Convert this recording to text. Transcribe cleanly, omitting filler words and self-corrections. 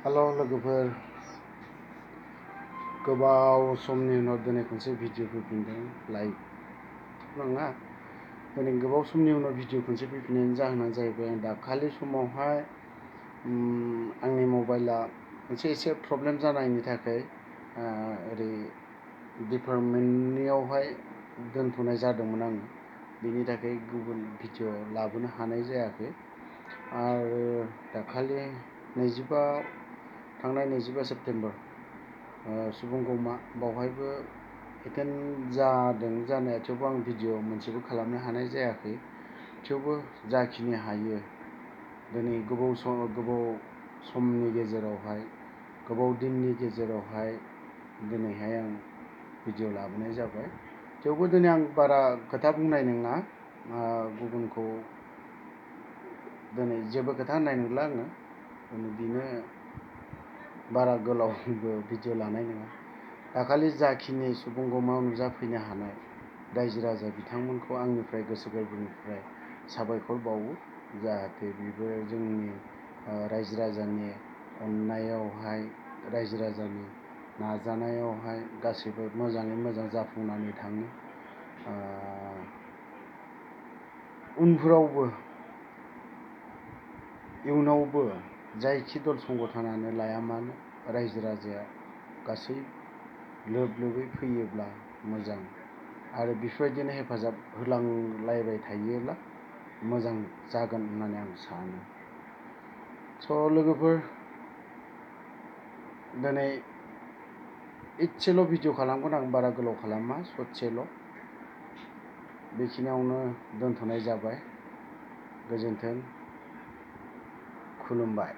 हेल' लोगोफोर, गोबाव समनि उनाव दिनै खनसे भिडिअ फैफिनदों। लाइभ नङा, दिनै गोबाव समनि उनाव भिडिअ खनसे फैफिननायनि जाहोना जाहैबाय आं दाखालि समावहाय आंनि मबाइला एसे प्रब्लेम जानायनि थाखाय ओरै डिपार्टमेन्टनियावहाय दोनथ'नाय जादोंमोन आङो। बेनि थाखाय गुबुन भिडिअ लाबोनो हानाय जायाखै। आरो दाखालि थांनाय 25 सेप्तेम्बर सुबुंगौमा बावहायबो एटेन्ड जादों जानाया, थेवबो आं भिडिअ मोनसेबो खालामनो हानाय जायाखै। थेवबो जाखिनि हायो दिनै गोबाव समनि गेजेरावहाय, गोबाव दिननि गेजेरावहाय दिनैहाय आं भिडिअ लाबोनाय जाबाय। थेवबो दिनै आं बारा खोथा बुंनाय नङा, गुबुनखौ दिनै जेबो खोथा होननाय नंला आङो। बिदिनो बारा गोलावबो भिडिअ लानाय नङा। दाखालि जाखिनि सुबुंगौमायाव नुजाफैनो हानाय रायजो राजा, बिथांमोनखौ आंनिफ्राय गोसो गोरबोनिफ्राय साबायखर बावो। जाहाथे बेबो जोंनि रायजो राजानि अननायावहाय, रायजो राजानि नाजानायावहाय गासैबो मोजाङै मोजां जाफुंनानै थाङो। इयुनावबो जायखि दल संगठनानो लाया मानो, रायजो राजाया गासै लोबै फैयोब्ला मोजां, आरो बेफोरबायदिनो हेफाजाब होलांलायबाय थायोब्ला मोजां जागोन होननानै आं सानो। लोगोफोर, दिनै इसेल' भिडिअ खालामगोन आं, बारा गोलाव खालामा, ससेल'। बेखिनियावनो दोनथ'नाय जाबाय। गोजोन्थों, खुलुमबाय।